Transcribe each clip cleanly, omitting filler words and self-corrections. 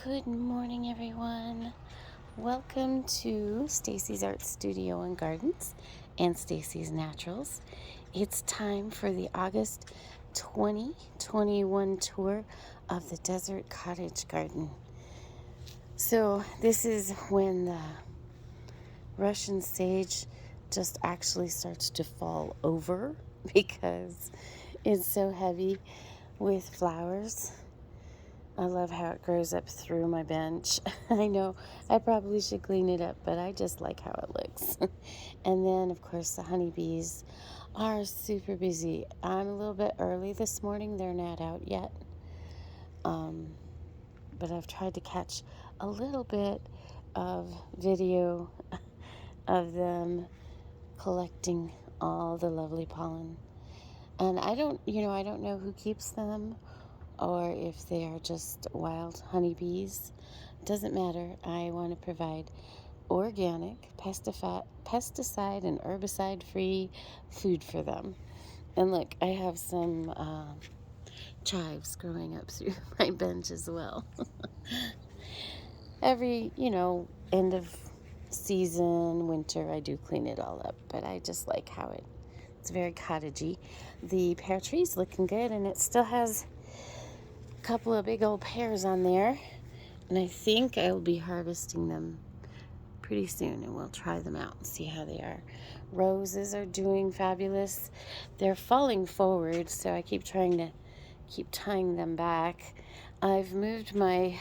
Good morning, everyone. Welcome to Stacy's Art Studio and Gardens and Stacy's Naturals. It's time for the August 2021 tour of the Desert Cottage Garden. So this is when the Russian sage just actually starts to fall over because it's so heavy with flowers. I love how it grows up through my bench. I know I probably should clean it up, but I just like how it looks. And then, of course, the honeybees are super busy. I'm a little bit early this morning. They're not out yet. But I've tried to catch a little bit of video of them collecting all the lovely pollen. And I don't know who keeps them or if they are just wild honeybees. Doesn't matter. I want to provide organic, pesticide and herbicide-free food for them. And look, I have some chives growing up through my bench as well. Every, end of season, winter, I do clean it all up. But I just like how it's very cottagey. The pear tree's looking good, and it still has couple of big old pears on there, and I think I will be harvesting them pretty soon, and we'll try them out and see how they are. Roses are doing fabulous. They're falling forward, so I keep trying to tying them back. I've moved my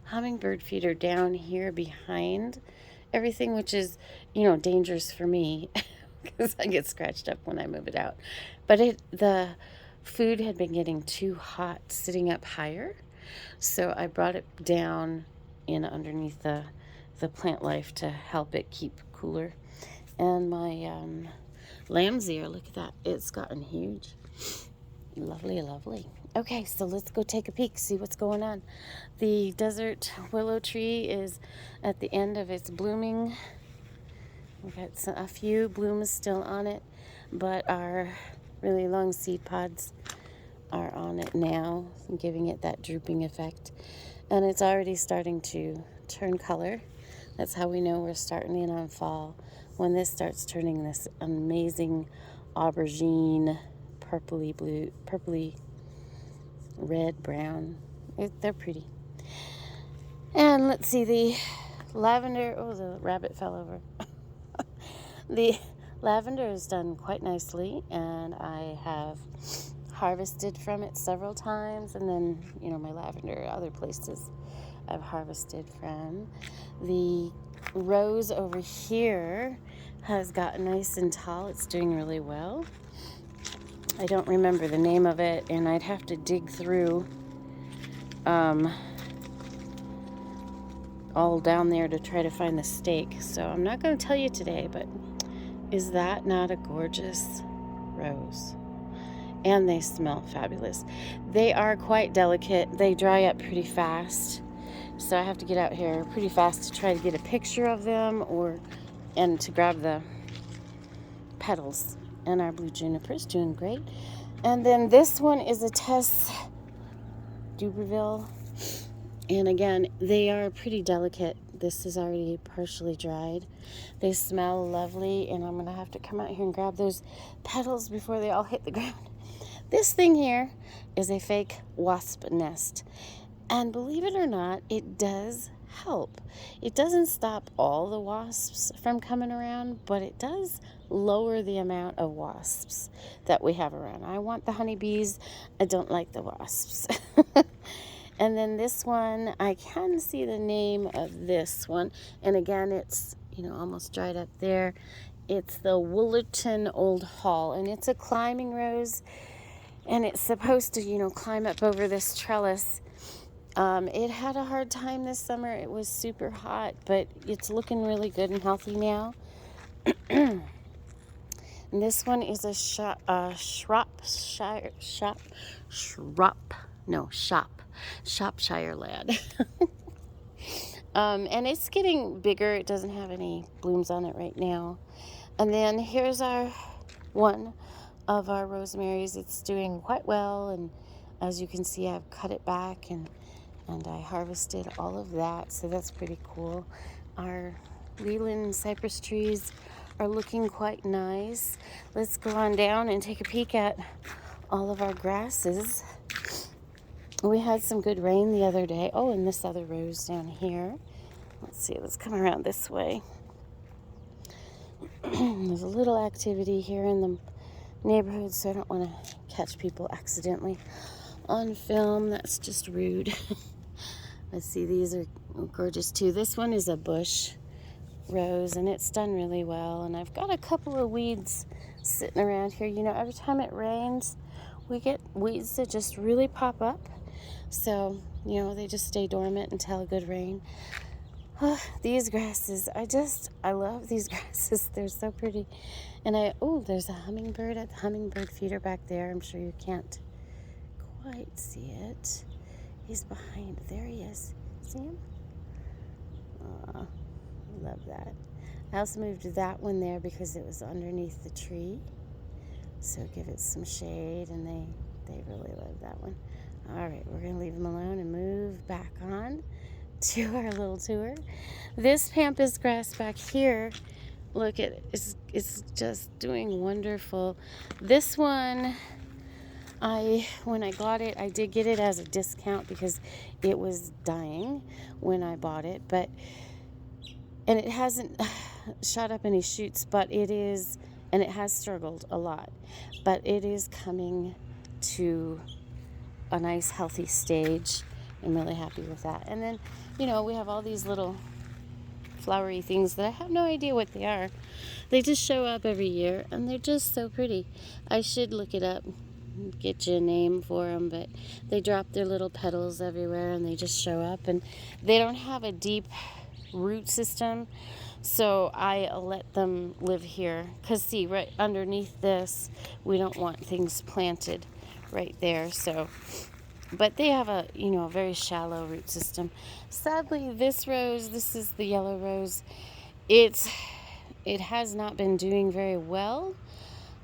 hummingbird feeder down here behind everything, which is dangerous for me because I get scratched up when I move it out. But the food had been getting too hot sitting up higher, so I brought it down in underneath the plant life to help it keep cooler. And my lamb's ear, look at that, it's gotten huge. Lovely. Okay, so let's go take a peek, see what's going on. The desert willow tree is at the end of its blooming. We've got a few blooms still on it, but our really long seed pods are on it now, giving it that drooping effect. And it's already starting to turn color. That's how we know we're starting in on fall, when this starts turning this amazing aubergine, purpley red, brown. They're pretty. And let's see, the lavender, the rabbit fell over. The lavender is done quite nicely, and I have harvested from it several times, and then my lavender other places I've harvested from. The rose over here has gotten nice and tall. It's doing really well. I don't remember the name of it, and I'd have to dig through all down there to try to find the stake, so I'm not going to tell you today. But is that not a gorgeous rose? And they smell fabulous. They are quite delicate. They dry up pretty fast, so I have to get out here pretty fast to try to get a picture of them and to grab the petals. And our blue juniper is doing great. And then this one is a Tess Duberville, and again, they are pretty delicate. This is already partially dried. They smell lovely, and I'm going to have to come out here and grab those petals before they all hit the ground. This thing here is a fake wasp nest, and believe it or not, it does help. It doesn't stop all the wasps from coming around, but it does lower the amount of wasps that we have around. I want the honeybees. I don't like the wasps. And then this one, I can see the name of this one, and again, it's almost dried up there. It's the Woollerton Old Hall, and it's a climbing rose, and it's supposed to climb up over this trellis. It had a hard time this summer. It was super hot, but it's looking really good and healthy now. And this one is a Shropshire lad. And it's getting bigger. It doesn't have any blooms on it right now. And then here's one of our rosemaries. It's doing quite well, and as you can see, I've cut it back and and I harvested all of that, so that's pretty cool. Our Leland cypress trees are looking quite nice. Let's go on down and take a peek at all of our grasses. We had some good rain the other day. Oh, and this other rose down here. Let's see, let's come around this way. There's a little activity here in the neighborhood, so I don't want to catch people accidentally on film. That's just rude. Let's see, these are gorgeous too. This one is a bush rose, and it's done really well. And I've got a couple of weeds sitting around here. You know, every time it rains, we get weeds that just really pop up. So, you know, they just stay dormant until a good rain. These grasses, I love these grasses. They're so pretty. And there's a hummingbird at the hummingbird feeder back there. I'm sure you can't quite see it. He's behind. There he is. See him? Love that. I also moved that one there because it was underneath the tree. So give it some shade, and they really love that one. All right, we're going to leave them alone and move back on to our little tour. This pampas grass back here, look at it, it's just doing wonderful. This one, when I got it, I did get it as a discount because it was dying when I bought it, and it hasn't shot up any shoots, but it is, and it has struggled a lot, but it is coming to a nice healthy stage. I'm really happy with that. And then, you know, we have all these little flowery things that I have no idea what they are. They just show up every year, and they're just so pretty. I should look it up, get you a name for them, but they drop their little petals everywhere, and they just show up, and they don't have a deep root system, so I let them live here. Because see, right underneath this, we don't want things planted right there, so... But they have a very shallow root system. Sadly, this rose, this is the yellow rose, it has not been doing very well,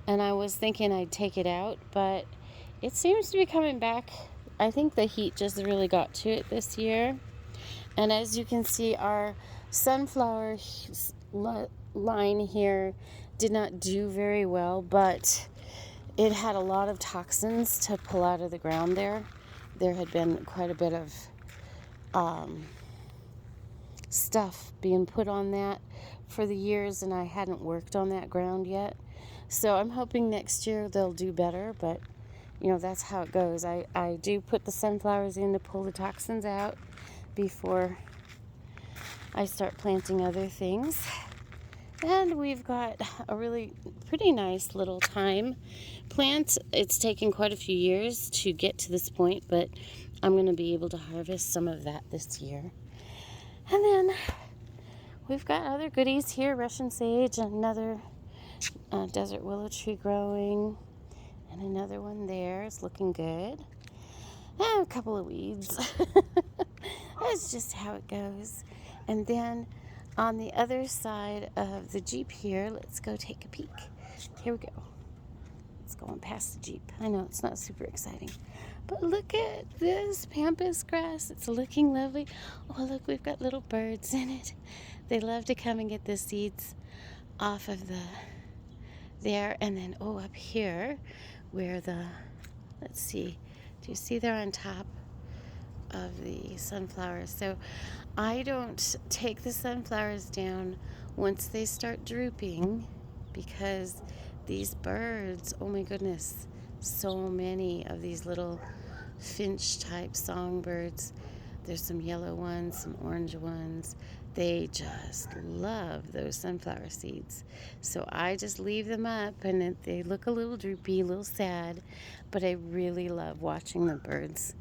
and I was thinking I'd take it out, but it seems to be coming back. I think the heat just really got to it this year. And as you can see, our sunflower line here did not do very well, but it had a lot of toxins to pull out of the ground there. There had been quite a bit of stuff being put on that for the years, and I hadn't worked on that ground yet. So I'm hoping next year they'll do better, but, you know, that's how it goes. I do put the sunflowers in to pull the toxins out before I start planting other things. And we've got a really pretty nice little thyme plant. It's taken quite a few years to get to this point, but I'm going to be able to harvest some of that this year. And then we've got other goodies here, Russian sage, another desert willow tree growing, and another one there. It's looking good. And a couple of weeds. That's just how it goes. And then on the other side of the Jeep here, let's go take a peek. Here we go. Let's go on past the Jeep. I know it's not super exciting, but look at this pampas grass. It's looking lovely. Oh, look, we've got little birds in it. They love to come and get the seeds off of there. And then, up here where let's see, do you see there on top of the sunflowers? So I don't take the sunflowers down once they start drooping, because these birds, oh my goodness, so many of these little finch type songbirds. There's some yellow ones, some orange ones. They just love those sunflower seeds. So I just leave them up, and they look a little droopy, a little sad, but I really love watching the birds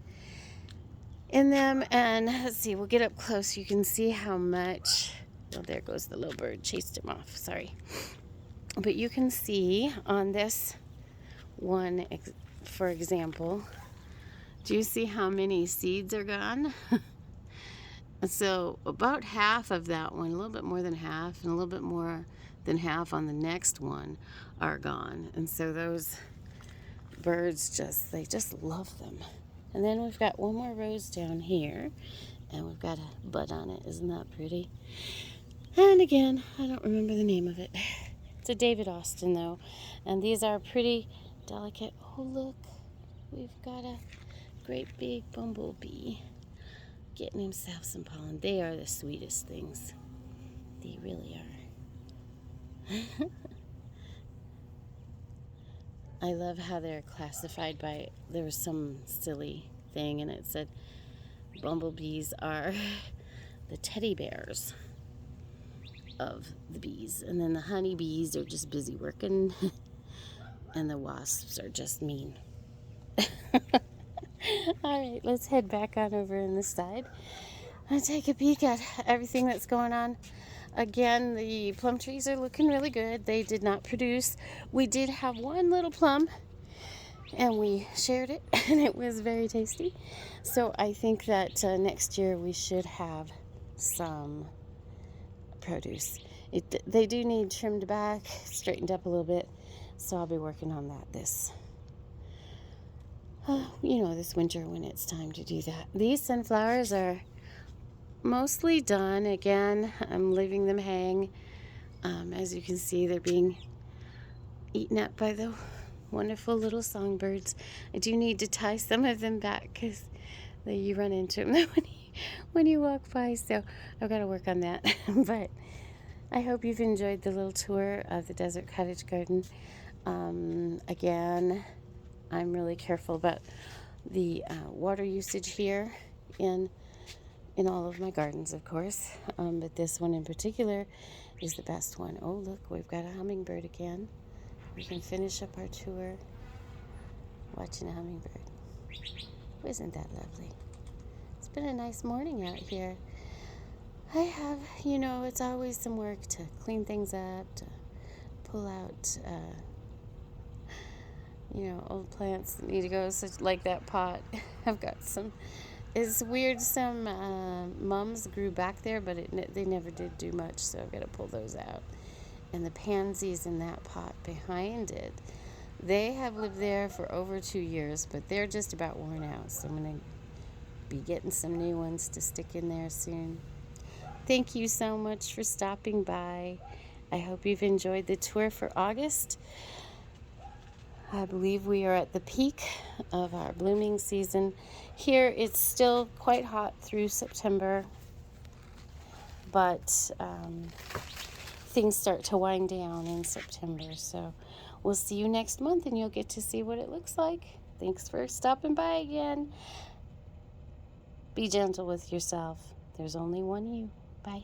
in them. And let's see, we'll get up close. You can see how much, there goes the little bird, chased him off, sorry. But you can see on this one, for example, do you see how many seeds are gone? So about half of that one, a little bit more than half, and a little bit more than half on the next one are gone. And so those birds they just love them. And then we've got one more rose down here, and we've got a bud on it. Isn't that pretty? And again, I don't remember the name of it. It's a David Austin, though. And these are pretty delicate. Oh, look. We've got a great big bumblebee getting himself some pollen. They are the sweetest things. They really are. I love how they're classified by, there was some silly thing and it said bumblebees are the teddy bears of the bees. And then the honeybees are just busy working and the wasps are just mean. All right, let's head back on over in this side and take a peek at everything that's going on. Again, the plum trees are looking really good. They did not produce. We did have one little plum and we shared it and it was very tasty. So I think that next year we should have some produce. They do need trimmed back, straightened up a little bit. So I'll be working on that this winter when it's time to do that. These sunflowers are mostly done. Again, I'm leaving them hang. As you can see, they're being eaten up by the wonderful little songbirds. I do need to tie some of them back because you run into them when you walk by. So I've got to work on that. But I hope you've enjoyed the little tour of the Desert Cottage Garden. Again, I'm really careful about the water usage here in all of my gardens, of course. But this one in particular is the best one. Oh, look, we've got a hummingbird again. We can finish up our tour watching a hummingbird. Isn't that lovely? It's been a nice morning out here. I have, it's always some work to clean things up, to pull out, old plants that need to go, such like that pot. I've got some. It's weird, some mums grew back there, but they never did do much, so I've got to pull those out. And the pansies in that pot behind it, they have lived there for over 2 years, but they're just about worn out, so I'm going to be getting some new ones to stick in there soon. Thank you so much for stopping by. I hope you've enjoyed the tour for August. I believe we are at the peak of our blooming season. Here it's still quite hot through September, but things start to wind down in September. So we'll see you next month and you'll get to see what it looks like. Thanks for stopping by again. Be gentle with yourself. There's only one you. Bye.